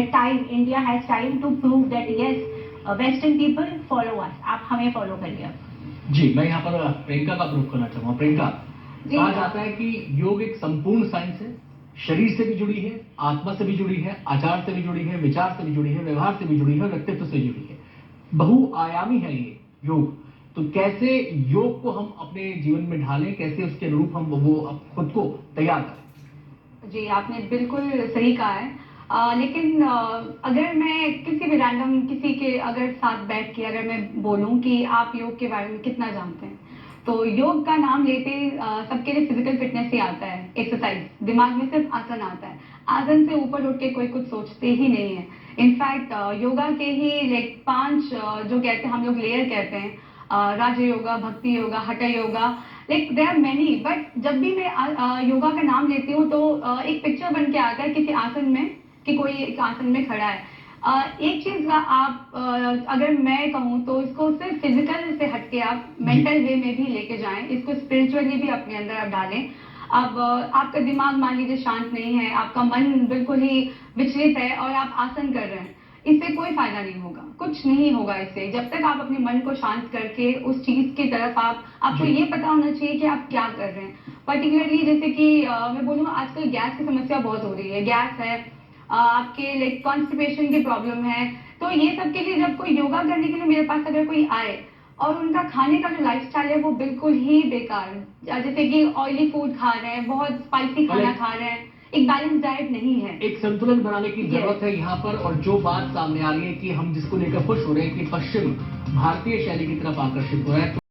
Time, India has time to prove that yes, Western people follow us. आप हमें follow करिए अब। जी, मैं यहाँ पर प्रियंका का प्रूफ करना चाहूँगा। प्रियंका, कहा जाता है कि योग एक संपूर्ण साइंस है, शरीर से भी जुड़ी है, आत्मा से भी जुड़ी है, आचार से भी जुड़ी है, विचार से भी जुड़ी है, व्यवहार से भी जुड़ी है, व्यक्तित्व से जुड़ी है। बहुआयामी है ये योग। तो कैसे योग को हम अपने जीवन में ढालें, कैसे उसके अनुरूप हम वो खुद को तैयार करें? जी, आपने बिल्कुल सही कहा है। लेकिन अगर मैं किसी भी रैंडम किसी के अगर साथ बैठ के अगर मैं बोलूं कि आप योग के बारे में कितना जानते हैं, तो योग का नाम लेते सबके लिए फिजिकल फिटनेस ही आता है, एक्सरसाइज। दिमाग में सिर्फ आसन आता है। आसन से ऊपर उठ के कोई कुछ सोचते ही नहीं है। इनफैक्ट योगा के ही लाइक 5 जो कहते हैं हम लोग लेयर कहते हैं, राज yoga, bhakti yoga, hatha yoga, like there are many. But जब भी मैं योगा का नाम लेती हूँ तो एक पिक्चर बन के आता है किसी आसन में कि कोई एक आसन में खड़ा है। एक चीज आप अगर मैं कहूँ तो इसको सिर्फ फिजिकल से हटके आप मेंटल वे में भी लेके जाएं, इसको स्पिरिचुअली भी अपने अंदर आप डालें। अब आपका दिमाग मान लीजिए शांत नहीं है, आपका मन बिल्कुल ही विचलित है और आप आसन कर रहे हैं, इससे कोई फायदा नहीं होगा, कुछ नहीं होगा इससे। जब तक आप अपने मन को शांत करके उस चीज की तरफ आपको ये पता होना चाहिए कि आप क्या कर रहे हैं। पर्टिकुलरली जैसे कि मैं बोलूँगा आजकल गैस की समस्या बहुत हो रही है, गैस है, आपके लाइक कॉन्स्टिपेशन की प्रॉब्लम है, तो ये सब के लिए जब कोई योगा करने के लिए मेरे पास अगर कोई आए और उनका खाने का जो लाइफस्टाइल है वो बिल्कुल ही बेकार, जैसे कि ऑयली फूड खा रहे हैं, बहुत स्पाइसी खाना खा रहे हैं, एक बैलेंस डाइट नहीं है, एक संतुलन बनाने की जरूरत है यहाँ पर। और जो बात सामने आ रही है कि हम जिसको लेकर खुश हो रहे हैं कि पश्चिम भारतीय शैली की तरफ आकर्षित हो रहा है,